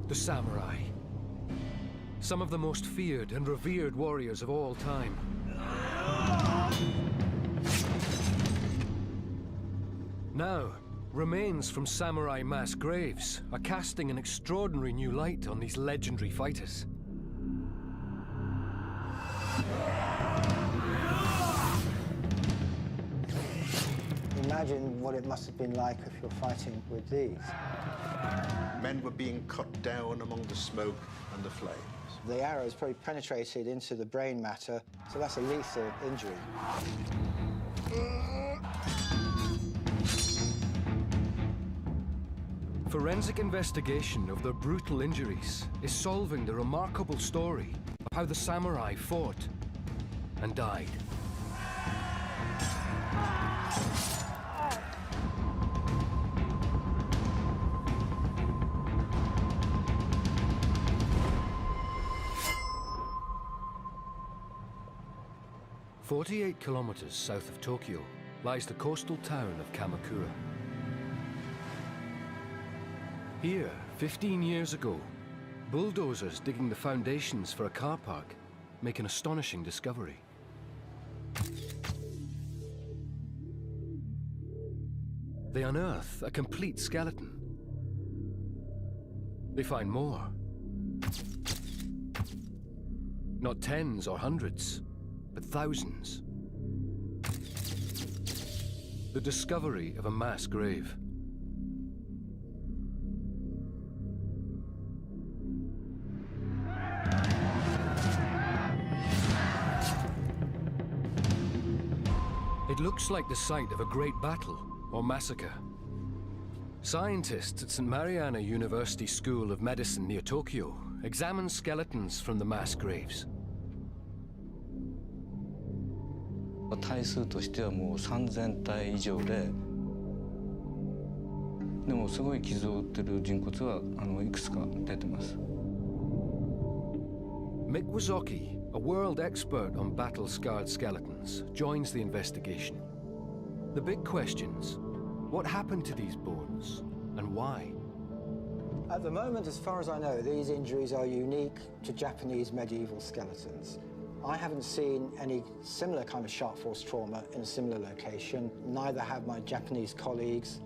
The samurai. Some of the most feared and revered warriors of all time. Now, remains from samurai mass graves are casting an extraordinary new light on these legendary fighters. Imagine what it must have been like if you're fighting with these. Men were being cut down among the smoke and the flames. The arrows probably penetrated into the brain matter, so that's a lethal injury. Forensic investigation of their brutal injuries is solving the remarkable story of how the samurai fought and died. "48 kilometers south of Tokyo lies the coastal town of Kamakura. Here, 15 years ago, bulldozers digging the foundations for a car park make an astonishing discovery. They unearth a complete skeleton. They find more. Not tens or hundreds, but thousands. The discovery of a mass grave. It looks like the site of a great battle or massacre. Scientists at St. Mariana University School of Medicine near Tokyo examine skeletons from the mass graves. 体数としてはもう3000体以上で、でもすごい傷を負ってる人骨はいくつか出てます。Mick Wazocki, a world expert on battle-scarred skeletons, joins the investigation. The big questions: what happened to these bones and why? At the moment, as far as I know, these injuries are unique to Japanese medieval skeletons. I haven't seen any similar kind of sharp force trauma in a similar location. Neither have my Japanese colleagues.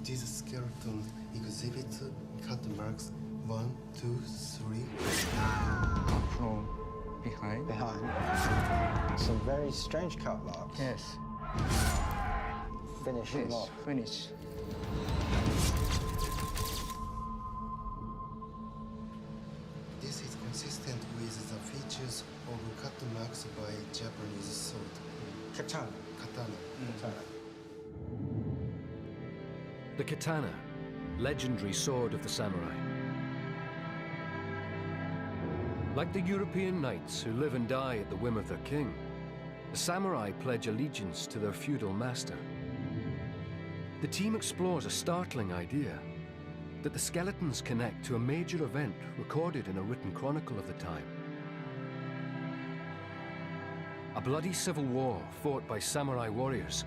These skeletons exhibit cut marks 1, 2, 3. From behind? Behind. Some very strange cut marks. Yes. Finish them off. Finish. This is consistent with the features of cut marks by Japanese sword. Katana. Katana. Katana. The katana, legendary sword of the samurai. Like the European knights who live and die at the whim of their king, the samurai pledge allegiance to their feudal master. The team explores a startling idea: that the skeletons connect to a major event recorded in a written chronicle of the time. A bloody civil war fought by samurai warriors,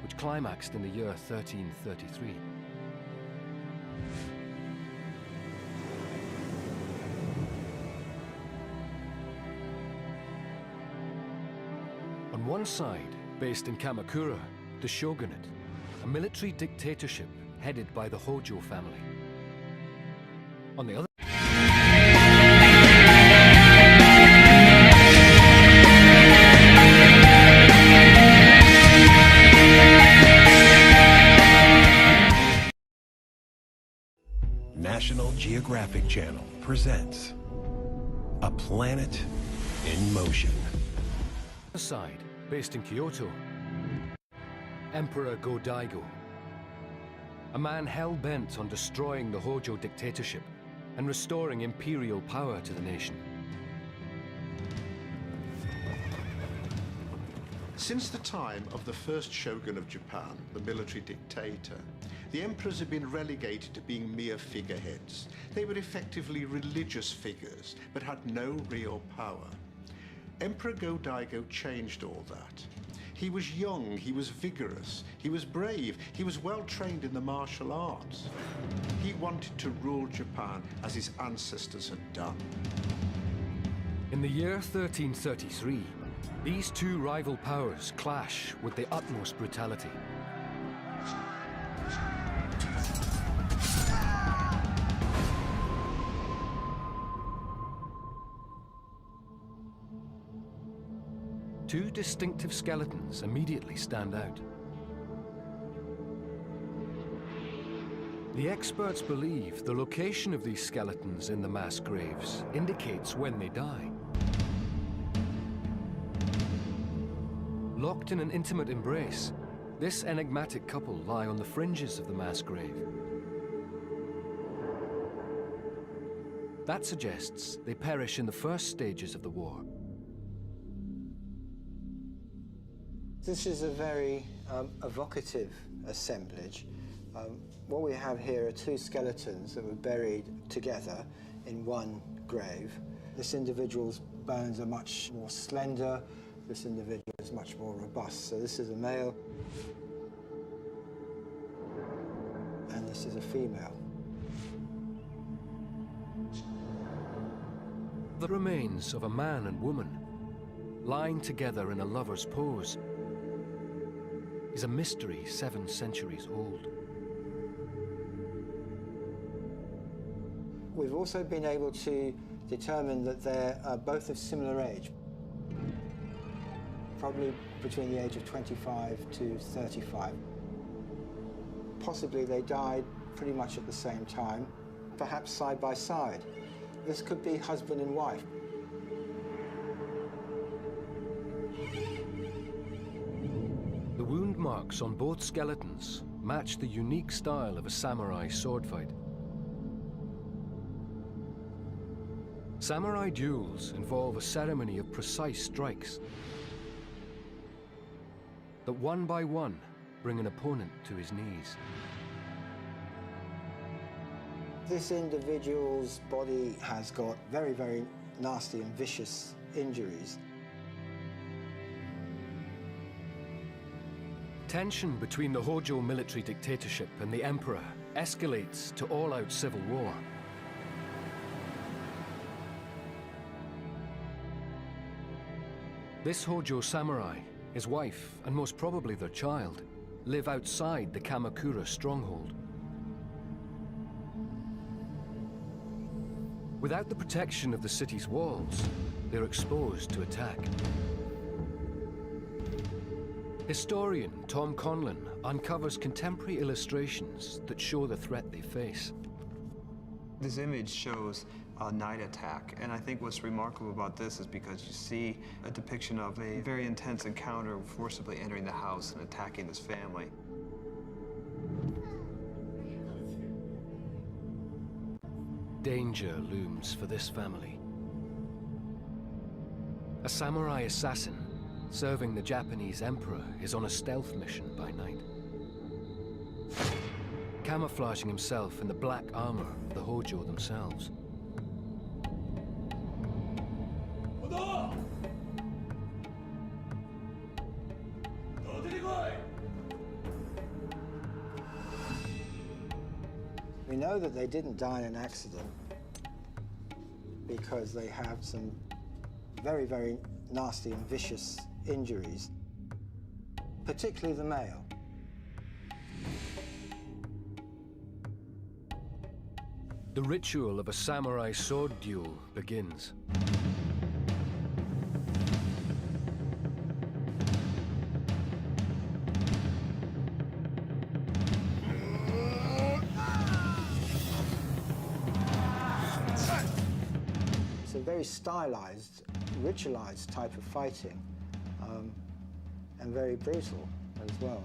which climaxed in the year 1333. On one side, based in Kamakura, the shogunate, a military dictatorship headed by the Hojo family. On the other, National Geographic Channel presents A Planet in Motion. side, based in Kyoto, Emperor Go-Daigo, a man hell-bent on destroying the Hojo dictatorship and restoring imperial power to the nation. Since the time of the first shogun of Japan, the military dictator, the emperors have been relegated to being mere figureheads. They were effectively religious figures, but had no real power. Emperor Go-Daigo changed all that. He was young, he was vigorous, he was brave, he was well trained in the martial arts. He wanted to rule Japan as his ancestors had done. In the year 1333, these two rival powers clash with the utmost brutality. Two distinctive skeletons immediately stand out. The experts believe the location of these skeletons in the mass graves indicates when they die. Locked in an intimate embrace, this enigmatic couple lie on the fringes of the mass grave. That suggests they perish in the first stages of the war. This is a very evocative assemblage. What we have here are two skeletons that were buried together in one grave. This individual's bones are much more slender. This individual is much more robust. So this is a male, and this is a female. The remains of a man and woman, lying together in a lover's pose, is a mystery 7 centuries old. We've also been able to determine that they're both of similar age, probably between the age of 25 to 35. Possibly they died pretty much at the same time, perhaps side by side. This could be husband and wife. The wound marks on both skeletons match the unique style of a samurai sword fight. Samurai duels involve a ceremony of precise strikes that one by one bring an opponent to his knees. This individual's body has got very, very nasty and vicious injuries. Tension between the Hojo military dictatorship and the emperor escalates to all-out civil war. This Hojo samurai, his wife, and most probably their child, live outside the Kamakura stronghold. Without the protection of the city's walls, they're exposed to attack. Historian Tom Conlon uncovers contemporary illustrations that show the threat they face. This image shows a night attack, and I think what's remarkable about this is because you see a depiction of a very intense encounter forcibly entering the house and attacking this family. Danger looms for this family. A samurai assassin serving the Japanese emperor is on a stealth mission by night, camouflaging himself in the black armor of the Hojo themselves. We know that they didn't die in an accident because they have some very, very nasty and vicious injuries, particularly the male. The ritual of a samurai sword duel begins. It's a very stylized, ritualized type of fighting, and very brutal as well.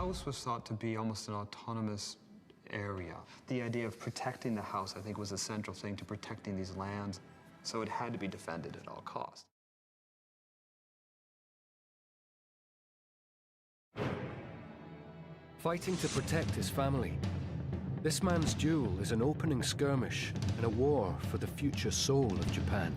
house was thought to be almost an autonomous area. The idea of protecting the house, I think, was a central thing to protecting these lands, so it had to be defended at all costs. Fighting to protect his family. This man's duel is an opening skirmish in a war for the future soul of Japan.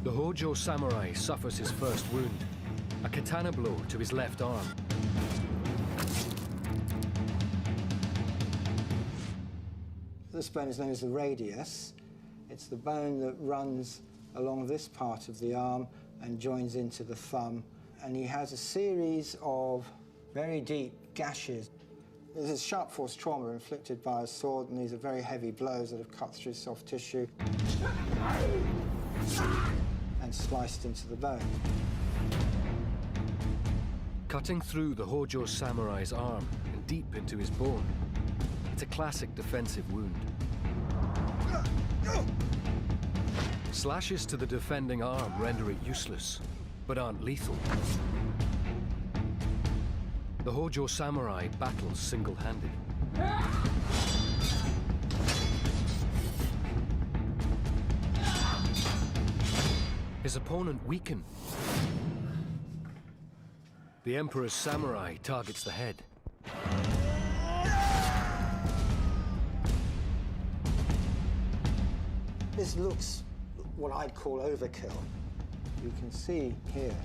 The Hojo samurai suffers his first wound, a katana blow to his left arm. This bone is known as the radius. It's the bone that runs along this part of the arm and joins into the thumb. And he has a series of very deep gashes. This is sharp force trauma inflicted by a sword, and these are very heavy blows that have cut through soft tissue and spliced into the bone. Cutting through the Hojo samurai's arm and deep into his bone. It's a classic defensive wound. Slashes to the defending arm render it useless, but aren't lethal. The Hojo samurai battles single-handed. His opponent weakened. The Emperor's samurai targets the head. This looks what I'd call overkill. You can see here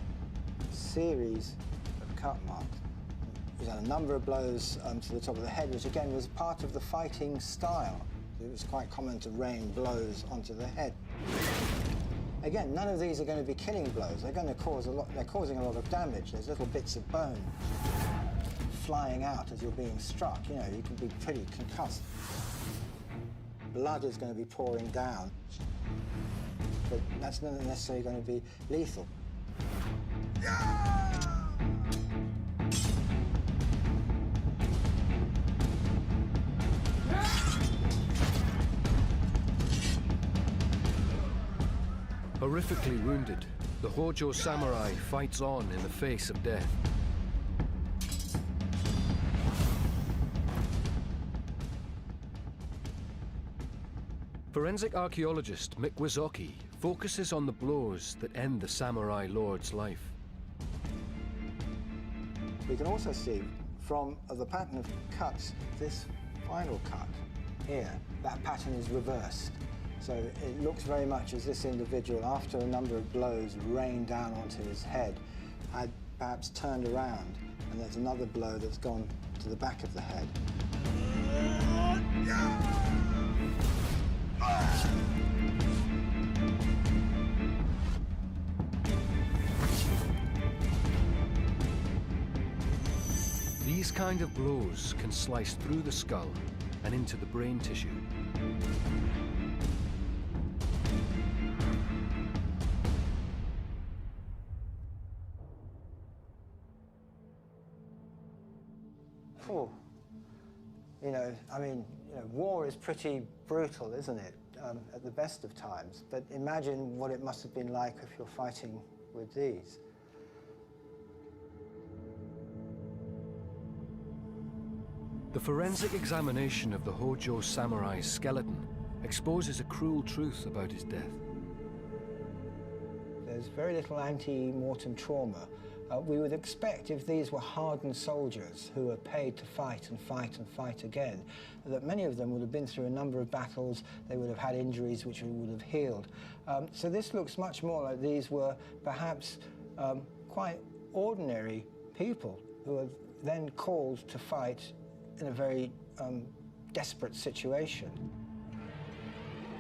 a series of cut marks. He's had a number of blows to the top of the head, which again was part of the fighting style. It was quite common to rain blows onto the head. Again, none of these are going to be killing blows. They're going to cause a lot. They're causing a lot of damage. There's little bits of bone flying out as you're being struck. You know, you can be pretty concussed. Blood is going to be pouring down, but that's not necessarily going to be lethal. Horrifically wounded, the Hojo samurai fights on in the face of death. Forensic archaeologist Mick Wysocki focuses on the blows that end the samurai lord's life. We can also see from the pattern of cuts, this final cut here, that pattern is reversed. So it looks very much as this individual, after a number of blows rained down onto his head, had perhaps turned around, and there's another blow that's gone to the back of the head. These kind of blows can slice through the skull and into the brain tissue. Oh, war is pretty brutal, isn't it, at the best of times? But imagine what it must have been like if you're fighting with these. The forensic examination of the Hojo samurai's skeleton exposes a cruel truth about his death. There's very little ante-mortem trauma. We would expect, if these were hardened soldiers who were paid to fight and fight and fight again, that many of them would have been through a number of battles, they would have had injuries which would have healed. So this looks much more like these were perhaps quite ordinary people who were then called to fight in a very desperate situation.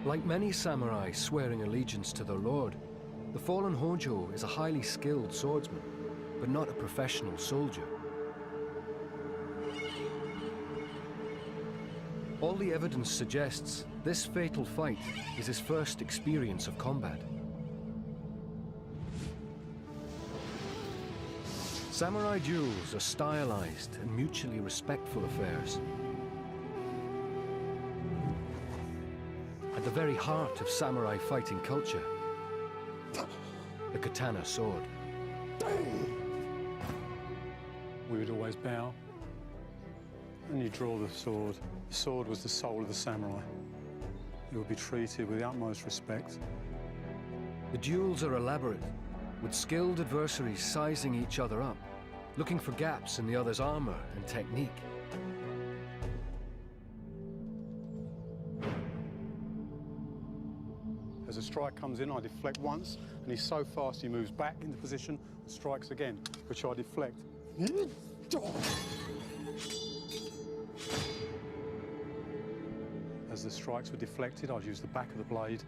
Like many samurai swearing allegiance to their lord, the fallen Hojo is a highly skilled swordsman. but not a professional soldier. All the evidence suggests this fatal fight is his first experience of combat. Samurai duels are stylized and mutually respectful affairs. At the very heart of samurai fighting culture, the katana sword. We would always bow, and you draw the sword. The sword was the soul of the samurai. It would be treated with the utmost respect. The duels are elaborate, with skilled adversaries sizing each other up, looking for gaps in the other's armor and technique. As a strike comes in, I deflect once, and he's so fast he moves back into position and strikes again, which I deflect. As the strikes were deflected, I'd use the back of the blade,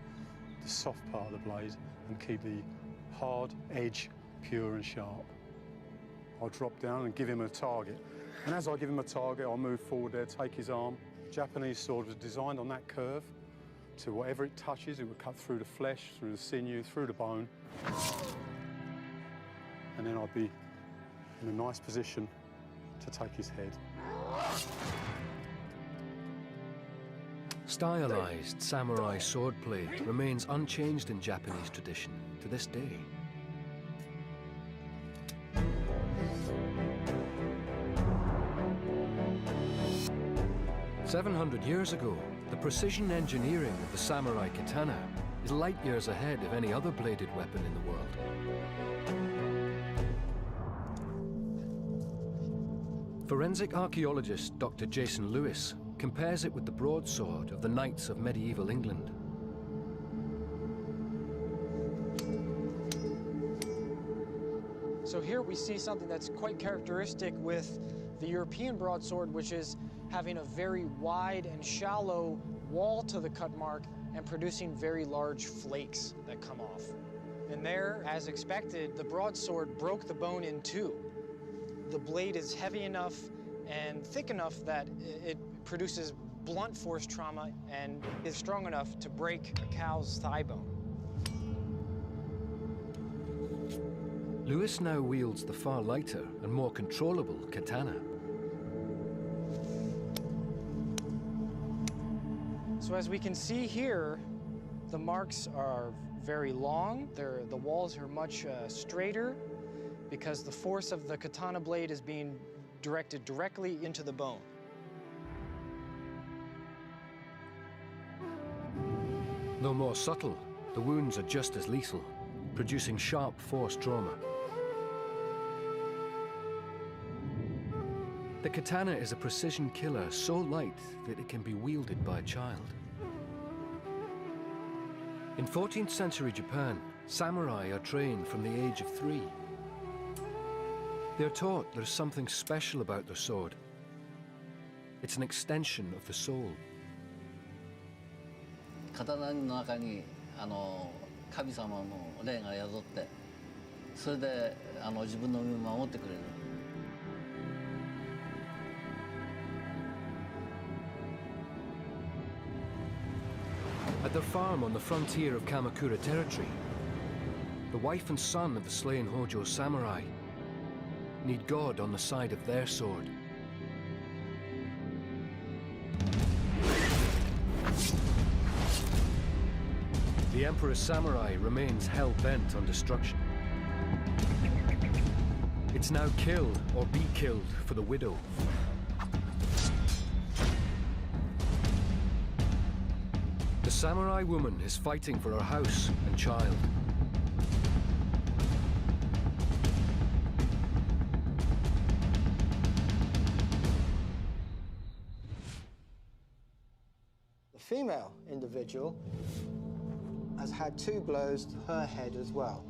the soft part of the blade, and keep the hard edge pure and sharp. I'll drop down and give him a target. And as I give him a target, I'll move forward there, take his arm. Japanese sword was designed on that curve, so whatever it touches, it would cut through the flesh, through the sinew, through the bone. And then I'd be in a nice position to take his head. Stylized samurai swordplay remains unchanged in Japanese tradition to this day. "700 years ago, the precision engineering of the samurai katana is light years ahead of any other bladed weapon in the world. Forensic archaeologist Dr. Jason Lewis compares it with the broadsword of the knights of medieval England. So here we see something that's quite characteristic with the European broadsword, which is having a very wide and shallow wall to the cut mark and producing very large flakes that come off. And there, as expected, the broadsword broke the bone in two. The blade is heavy enough and thick enough that it produces blunt force trauma and is strong enough to break a cow's thigh bone. Lewis now wields the far lighter and more controllable katana. So as we can see here, the marks are very long. The walls are much straighter because the force of the katana blade is being directed directly into the bone. Though more subtle, the wounds are just as lethal, producing sharp force trauma. The katana is a precision killer so light that it can be wielded by a child. In 14th century Japan, samurai are trained from the age of 3. They're taught there's something special about their sword. It's an extension of the soul. 刀の中に神様の霊が宿って、それで自分の身を守ってくれる。 At their farm on the frontier of Kamakura territory, the wife and son of the slain Hojo samurai need God on the side of their sword. The Emperor's samurai remains hell-bent on destruction. It's now kill or be killed for the widow. The samurai woman is fighting for her house and child. The female individual has had 2 blows to her head as well.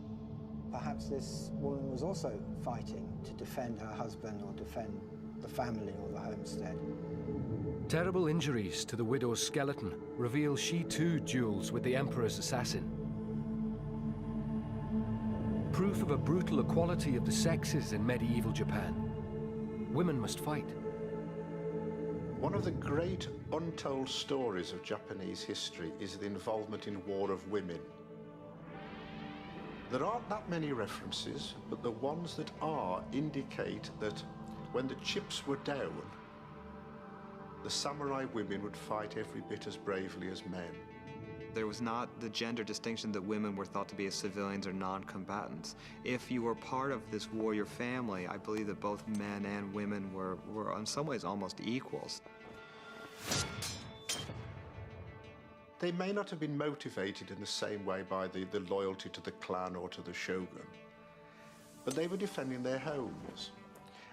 Perhaps this woman was also fighting to defend her husband or defend the family or the homestead. Terrible injuries to the widow's skeleton reveal she too duels with the Emperor's assassin. proof of a brutal equality of the sexes in medieval Japan. Women must fight. One of the great untold stories of Japanese history is the involvement in war of women. There aren't that many references, but the ones that are indicate that when the chips were down, the samurai women would fight every bit as bravely as men. There was not the gender distinction that women were thought to be as civilians or non-combatants. If you were part of this warrior family, I believe that both men and women were in some ways almost equals. They may not have been motivated in the same way by the loyalty to the clan or to the shogun, but they were defending their homes.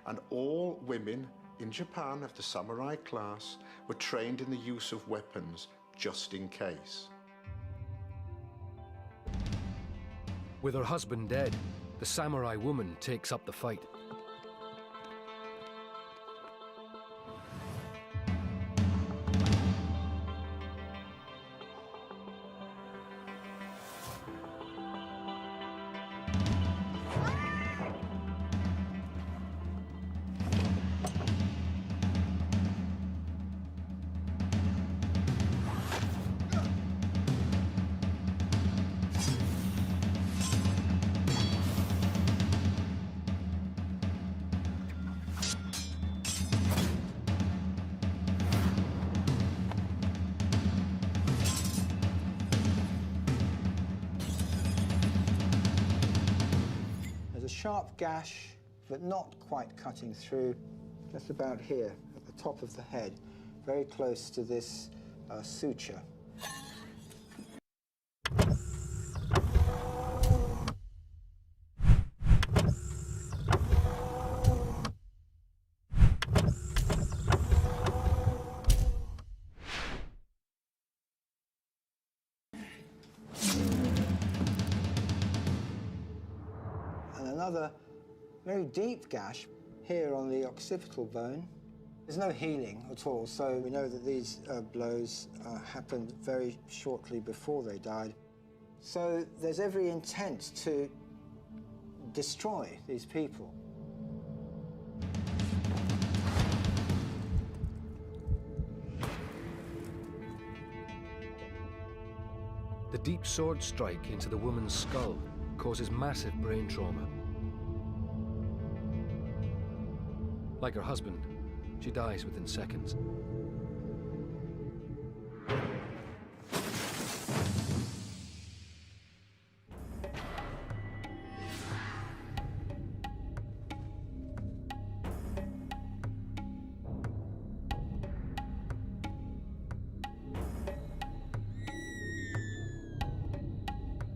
And all women in Japan of the samurai class were trained in the use of weapons just in case. With her husband dead, the samurai woman takes up the fight. Sharp gash, but not quite cutting through, just about here at the top of the head, very close to this suture. Another very deep gash here on the occipital bone. There's no healing at all, so we know that these blows happened very shortly before they died. So there's every intent to destroy these people. The deep sword strike into the woman's skull causes massive brain trauma. Like her husband, she dies within seconds.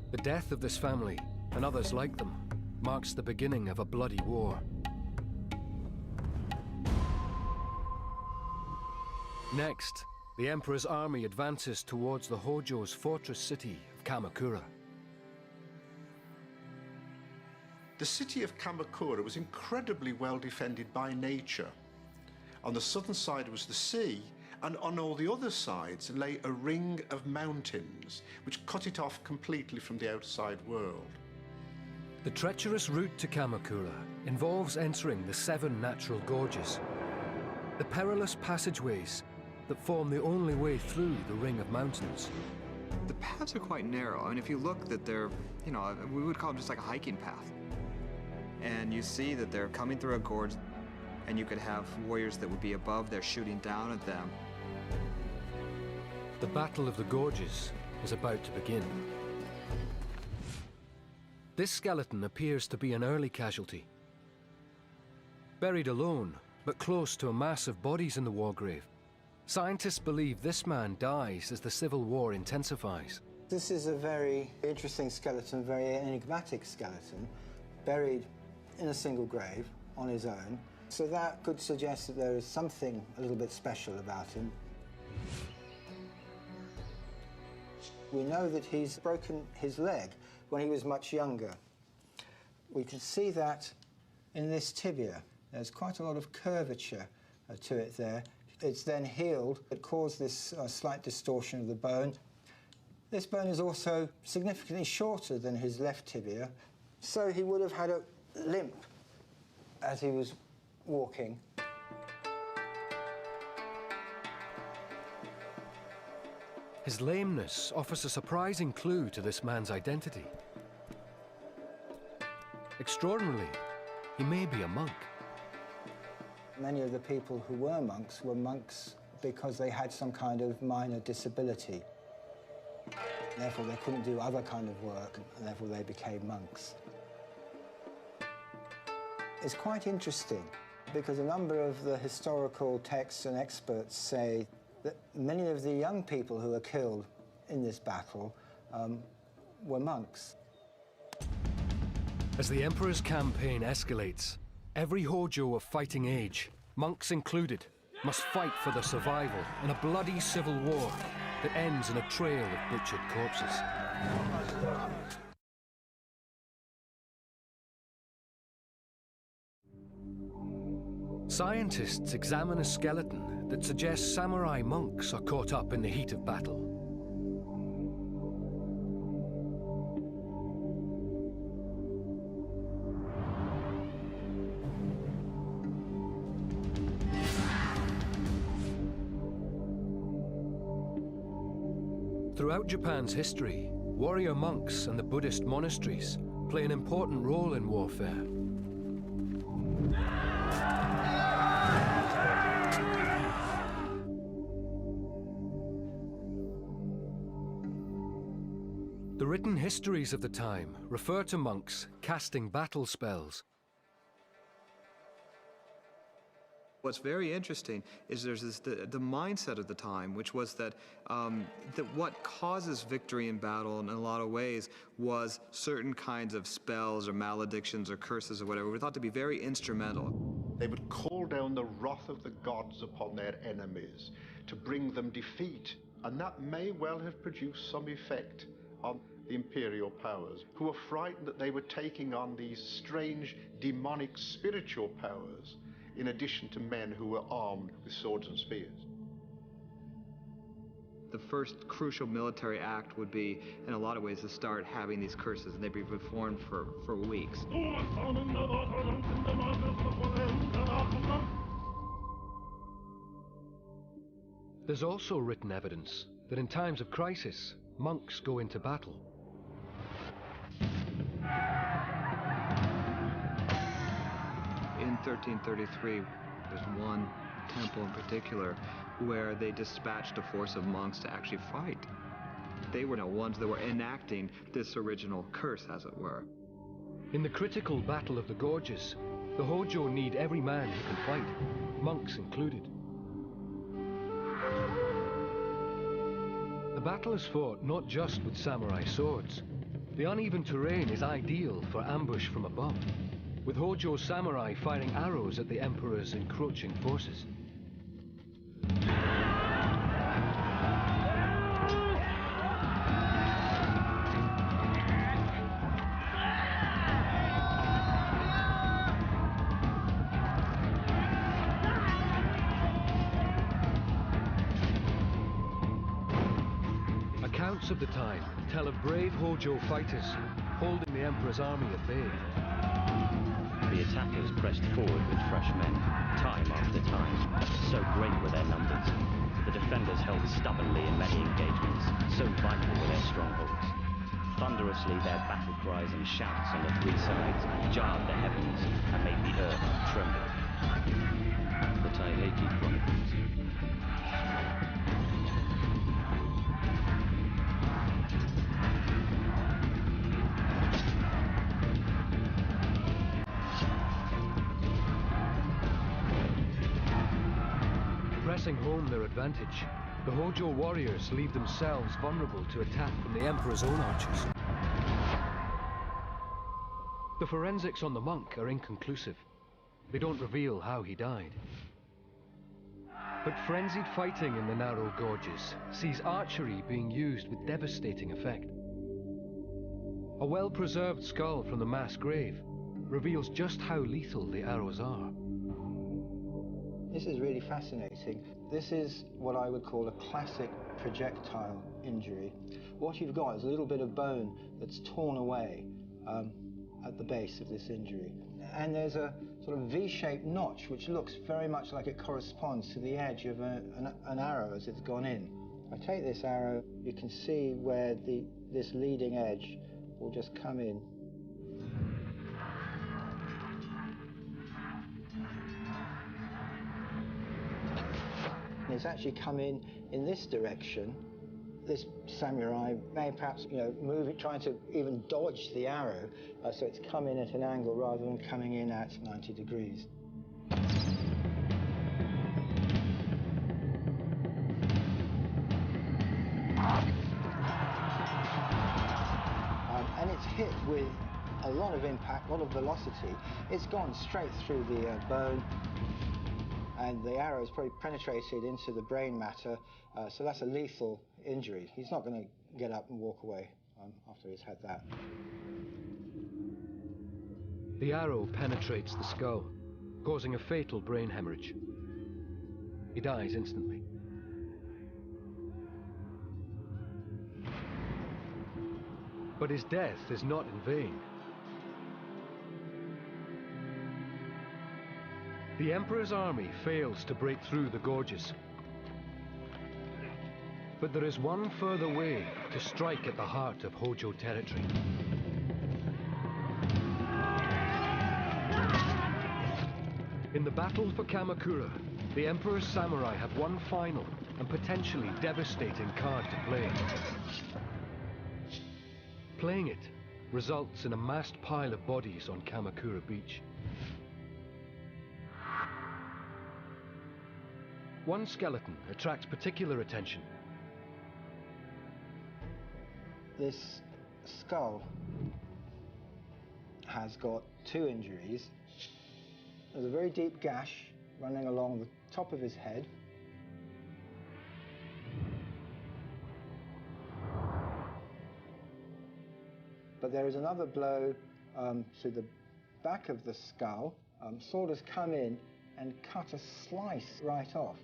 The death of this family, and others like them, marks the beginning of a bloody war. Next, the Emperor's army advances towards the Hojo's fortress city of Kamakura. The city of Kamakura was incredibly well defended by nature. On the southern side was the sea, and on all the other sides lay a ring of mountains, which cut it off completely from the outside world. The treacherous route to Kamakura involves entering the 7 natural gorges, the perilous passageways that form the only way through the ring of mountains. The paths are quite narrow. I mean, if you look that they're, we would call them just like a hiking path. And you see that they're coming through a gorge, and you could have warriors that would be above there shooting down at them. The Battle of the Gorges is about to begin. This skeleton appears to be an early casualty. Buried alone, but close to a mass of bodies in the war grave, scientists believe this man dies as the civil war intensifies. This is a very interesting skeleton, very enigmatic skeleton, buried in a single grave on his own. So that could suggest that there is something a little bit special about him. We know that he's broken his leg when he was much younger. We can see that in this tibia. There's quite a lot of curvature to it there. It's then healed. It caused this slight distortion of the bone. This bone is also significantly shorter than his left tibia. So he would have had a limp as he was walking. His lameness offers a surprising clue to this man's identity. Extraordinarily, he may be a monk. Many of the people who were monks because they had some kind of minor disability. Therefore, they couldn't do other kind of work, and therefore they became monks. It's quite interesting because a number of the historical texts and experts say that many of the young people who were killed in this battle were monks. As the Emperor's campaign escalates, every Hojo of fighting age, monks included, must fight for their survival in a bloody civil war that ends in a trail of butchered corpses. Scientists examine a skeleton that suggests samurai monks are caught up in the heat of battle. Throughout Japan's history, warrior monks and the Buddhist monasteries play an important role in warfare. The written histories of the time refer to monks casting battle spells. What's very interesting is there's the mindset of the time, which was that what causes victory in battle in a lot of ways was certain kinds of spells or maledictions or curses or whatever were thought to be very instrumental. They would call down the wrath of the gods upon their enemies to bring them defeat, and that may well have produced some effect on the imperial powers, who were frightened that they were taking on these strange demonic spiritual powers in addition to men who were armed with swords and spears. The first crucial military act would be, in a lot of ways, to start having these curses, and they'd be performed for weeks. There's also written evidence that in times of crisis, monks go into battle. In 1333, there's one temple in particular where they dispatched a force of monks to actually fight. They were the ones that were enacting this original curse, as it were. In the critical Battle of the Gorges, the Hojo need every man who can fight, monks included. The battle is fought not just with samurai swords. The uneven terrain is ideal for ambush from above, with Hojo samurai firing arrows at the Emperor's encroaching forces. Accounts of the time tell of brave Hojo fighters holding the Emperor's army at bay. The attackers pressed forward with fresh men, time after time. So great were their numbers. The defenders held stubbornly in many engagements, so vital were their strongholds. Thunderously their battle cries and shouts on the three sides jarred the heavens and made the earth tremble. The Taiheki Chronicles. Pressing home their advantage, the Hojo warriors leave themselves vulnerable to attack from the Emperor's own archers. The forensics on the monk are inconclusive. They don't reveal how he died. But frenzied fighting in the narrow gorges sees archery being used with devastating effect. A well-preserved skull from the mass grave reveals just how lethal the arrows are. This is really fascinating. This is what I would call a classic projectile injury. What you've got is a little bit of bone that's torn away. at the base of this injury. And there's a sort of V-shaped notch which looks very much like it corresponds to the edge of an arrow as it's gone in. If I take this arrow, you can see where this leading edge will just come in. And it's actually come in this direction. This samurai may perhaps, move it, trying to even dodge the arrow, so it's come in at an angle rather than coming in at 90 degrees. And it's hit with a lot of impact, a lot of velocity. It's gone straight through the bone, and the arrow has probably penetrated into the brain matter, so that's a lethal injury. He's not going to get up and walk away after he's had that. The arrow penetrates the skull, causing a fatal brain hemorrhage. He dies instantly. But his death is not in vain. The Emperor's army fails to break through the gorges. But there is one further way to strike at the heart of Hojo territory. In the battle for Kamakura, the Emperor's samurai have one final and potentially devastating card to play. Playing it results in a massed pile of bodies on Kamakura Beach. One skeleton attracts particular attention. This skull has got two injuries. There's a very deep gash running along the top of his head. But there is another blow to the back of the skull. Sword has come in and cut a slice right off.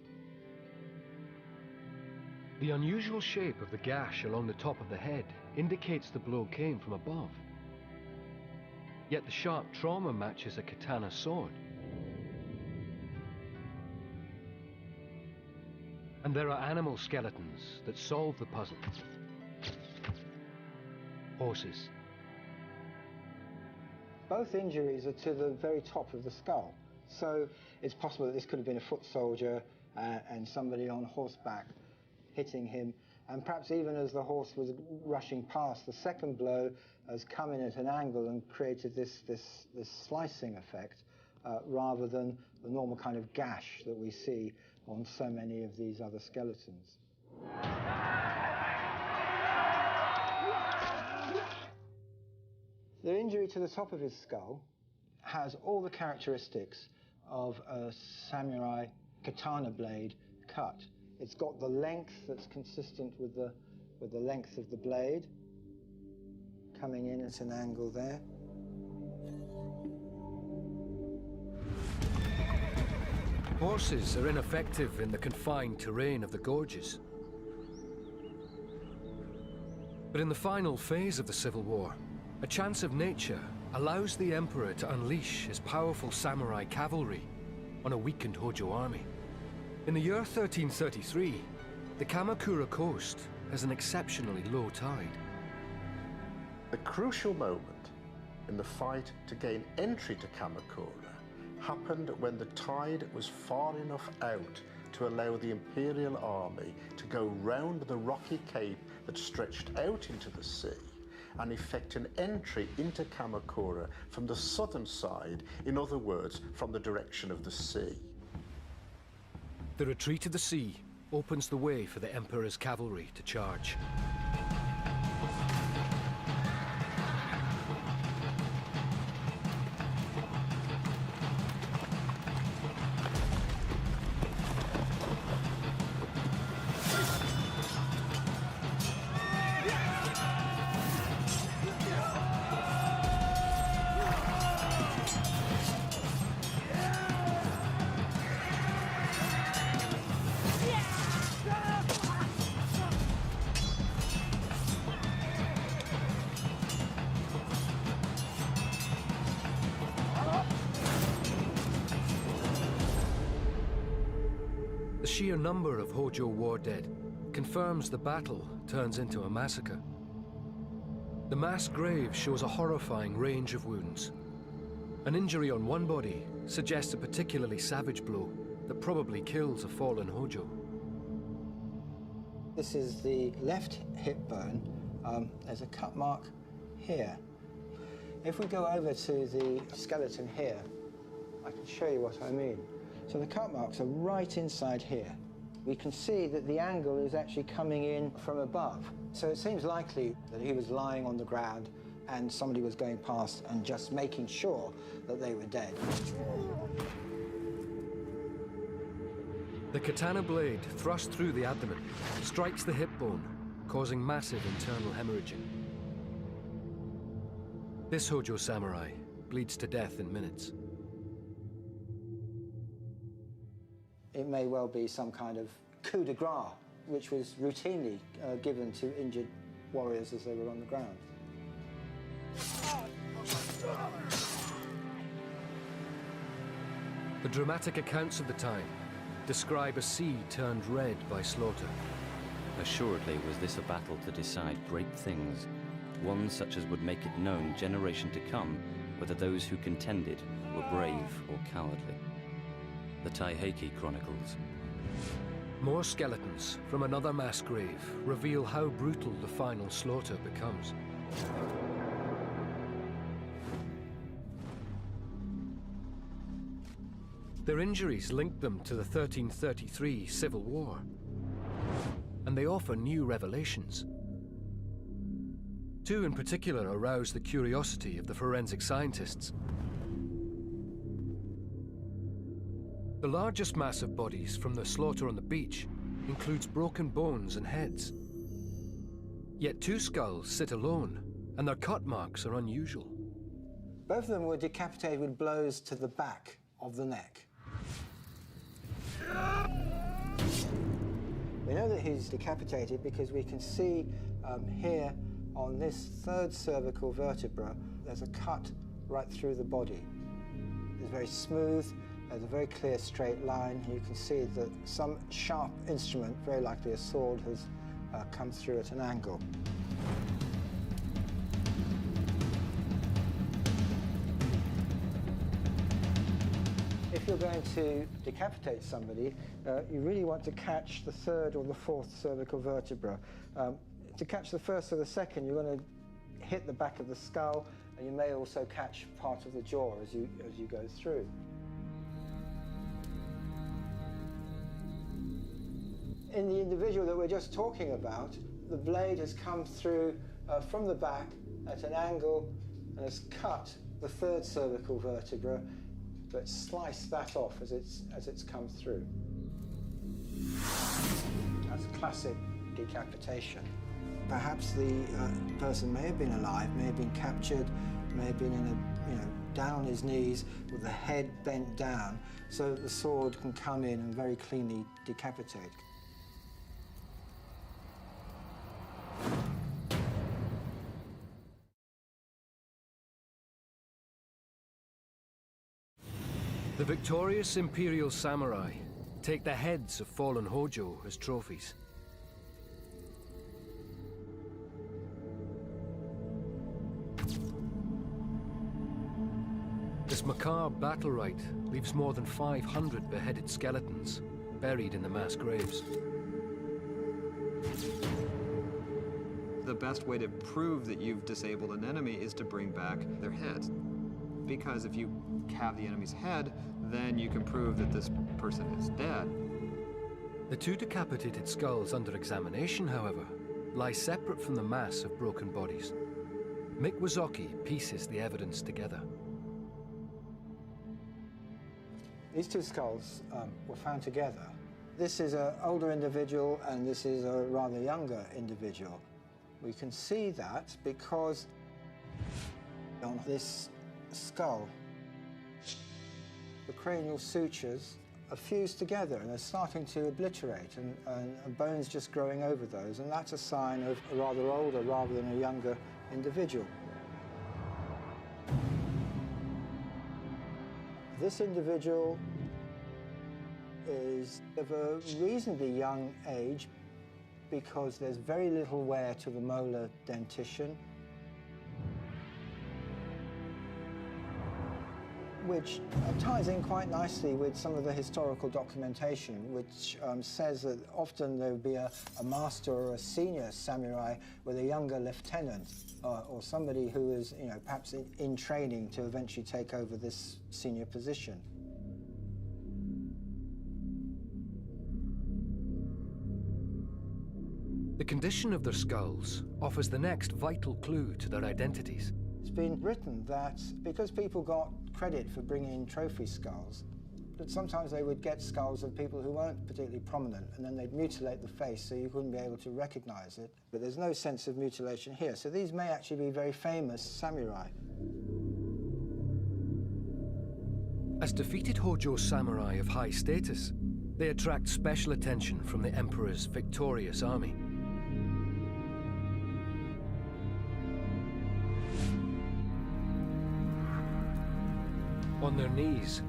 The unusual shape of the gash along the top of the head indicates the blow came from above. Yet the sharp trauma matches a katana sword. And there are animal skeletons that solve the puzzle. Horses. Both injuries are to the very top of the skull. So it's possible that this could have been a foot soldier and somebody on horseback hitting him, and perhaps even as the horse was rushing past, the second blow has come in at an angle and created this slicing effect, rather than the normal kind of gash that we see on so many of these other skeletons. The injury to the top of his skull has all the characteristics of a samurai katana blade cut. It's got the length that's consistent with the length of the blade, coming in at an angle there. Horses are ineffective in the confined terrain of the gorges. But in the final phase of the Civil War, a chance of nature allows the Emperor to unleash his powerful samurai cavalry on a weakened Hojo army. In the year 1333, the Kamakura coast has an exceptionally low tide. The crucial moment in the fight to gain entry to Kamakura happened when the tide was far enough out to allow the Imperial army to go round the rocky cape that stretched out into the sea and effect an entry into Kamakura from the southern side, in other words, from the direction of the sea. The retreat to the sea opens the way for the Emperor's cavalry to charge. The sheer number of Hojo war dead confirms the battle turns into a massacre. The mass grave shows a horrifying range of wounds. An injury on one body suggests a particularly savage blow that probably kills a fallen Hojo. This is the left hip bone. There's a cut mark here. If we go over to the skeleton here, I can show you what I mean. So the cut marks are right inside here. We can see that the angle is actually coming in from above. So it seems likely that he was lying on the ground and somebody was going past and just making sure that they were dead. The katana blade, thrust through the abdomen, strikes the hip bone, causing massive internal hemorrhaging. This Hojo samurai bleeds to death in minutes. It may well be some kind of coup de grace, which was routinely given to injured warriors as they were on the ground. The dramatic accounts of the time describe a sea turned red by slaughter. Assuredly was this a battle to decide great things, one such as would make it known generation to come whether those who contended were brave or cowardly. The Taiheki Chronicles. More skeletons from another mass grave reveal how brutal the final slaughter becomes. Their injuries linked them to the 1333 Civil War, and they offer new revelations. Two in particular arouse the curiosity of the forensic scientists. The largest mass of bodies from the slaughter on the beach includes broken bones and heads. Yet two skulls sit alone, and their cut marks are unusual. Both of them were decapitated with blows to the back of the neck. We know that he's decapitated because we can see here on this third cervical vertebra, there's a cut right through the body. It's very smooth, there's a very clear straight line. You can see that some sharp instrument, very likely a sword, has come through at an angle. If you're going to decapitate somebody, you really want to catch the third or the fourth cervical vertebra. To catch the first or the second, you're going to hit the back of the skull, and you may also catch part of the jaw as you go through. In the individual that we're just talking about, the blade has come through from the back at an angle and has cut the third cervical vertebra, but sliced that off as it's come through. That's classic decapitation. Perhaps the person may have been alive, may have been captured, may have been down on his knees with the head bent down, so that the sword can come in and very cleanly decapitate. The victorious Imperial samurai take the heads of fallen Hojo as trophies. This macabre battle rite leaves more than 500 beheaded skeletons buried in the mass graves. The best way to prove that you've disabled an enemy is to bring back their head. Because if you have the enemy's head, then you can prove that this person is dead. The two decapitated skulls under examination, however, lie separate from the mass of broken bodies. Mick Wazoki pieces the evidence together. These two skulls were found together. This is an older individual and this is a rather younger individual. We can see that because on this skull, the cranial sutures are fused together and they're starting to obliterate and bones just growing over those, and that's a sign of a rather older rather than a younger individual. This individual is of a reasonably young age because there's very little wear to the molar dentition, which ties in quite nicely with some of the historical documentation, which says that often there would be a master or a senior samurai with a younger lieutenant or somebody who is, perhaps in training to eventually take over this senior position. The condition of their skulls offers the next vital clue to their identities. It's been written that because people got credit for bringing in trophy skulls, that sometimes they would get skulls of people who weren't particularly prominent, and then they'd mutilate the face so you couldn't be able to recognize it. But there's no sense of mutilation here, so these may actually be very famous samurai. As defeated Hojo samurai of high status, they attract special attention from the Emperor's victorious army. On their knees,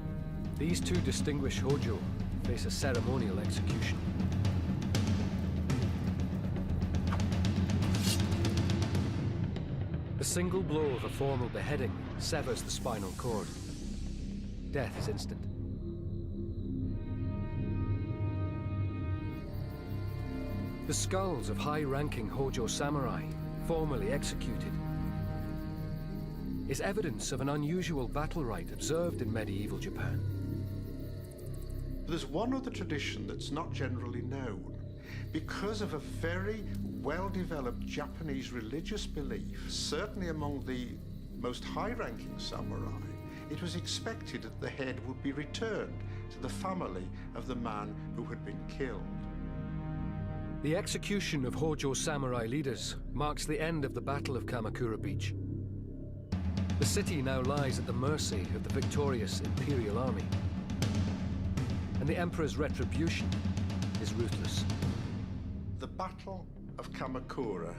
these two distinguished Hojo face a ceremonial execution. The single blow of a formal beheading severs the spinal cord. Death is instant. The skulls of high-ranking Hojo samurai, formally executed, is evidence of an unusual battle rite observed in medieval Japan. There's one other tradition that's not generally known. Because of a very well-developed Japanese religious belief, certainly among the most high-ranking samurai, it was expected that the head would be returned to the family of the man who had been killed. The execution of Hojo samurai leaders marks the end of the Battle of Kamakura Beach. The city now lies at the mercy of the victorious Imperial Army. And the Emperor's retribution is ruthless. The Battle of Kamakura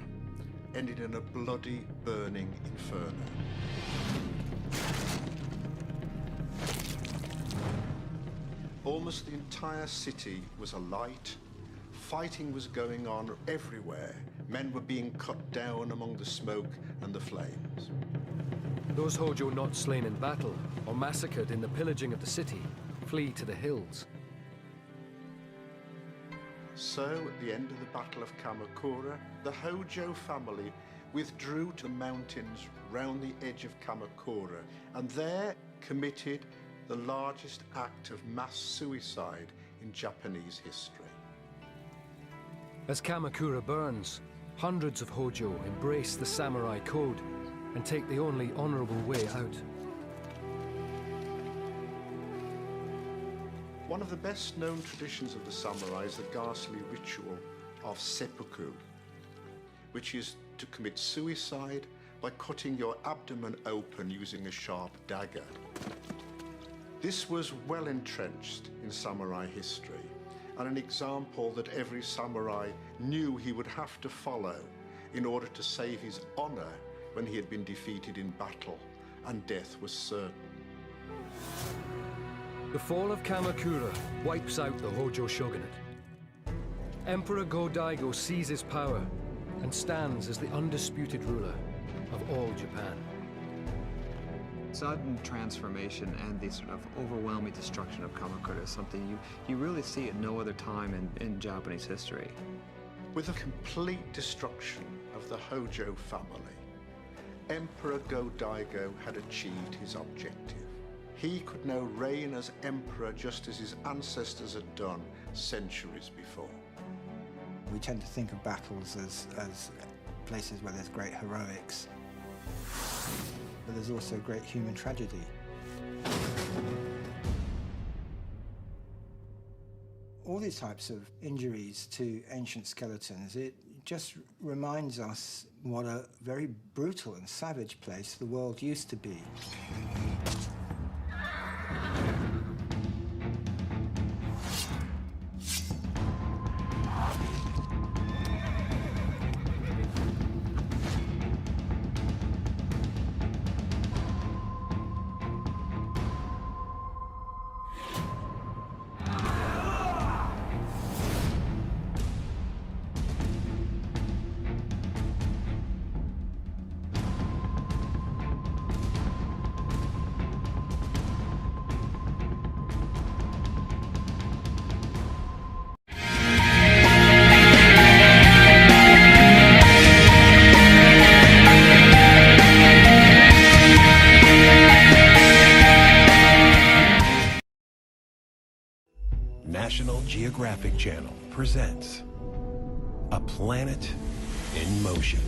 ended in a bloody, burning inferno. Almost the entire city was alight. Fighting was going on everywhere. Men were being cut down among the smoke and the flames. Those Hojo not slain in battle or massacred in the pillaging of the city flee to the hills. So, at the end of the Battle of Kamakura, the Hojo family withdrew to the mountains round the edge of Kamakura and there committed the largest act of mass suicide in Japanese history. As Kamakura burns, hundreds of Hojo embrace the samurai code and take the only honorable way out. One of the best-known traditions of the samurai is the ghastly ritual of seppuku, which is to commit suicide by cutting your abdomen open using a sharp dagger. This was well entrenched in samurai history, and an example that every samurai knew he would have to follow in order to save his honor when he had been defeated in battle and death was certain. The fall of Kamakura wipes out the Hojo shogunate. Emperor Go-Daigo seizes power and stands as the undisputed ruler of all Japan. Sudden transformation and the sort of overwhelming destruction of Kamakura is something you really see at no other time in Japanese history. With the complete destruction of the Hojo family, Emperor Go-Daigo had achieved his objective. He could now reign as emperor just as his ancestors had done centuries before. We tend to think of battles as places where there's great heroics, but there's also great human tragedy. All these types of injuries to ancient skeletons, it just reminds us what a very brutal and savage place the world used to be. Geographic Channel presents A Planet in Motion.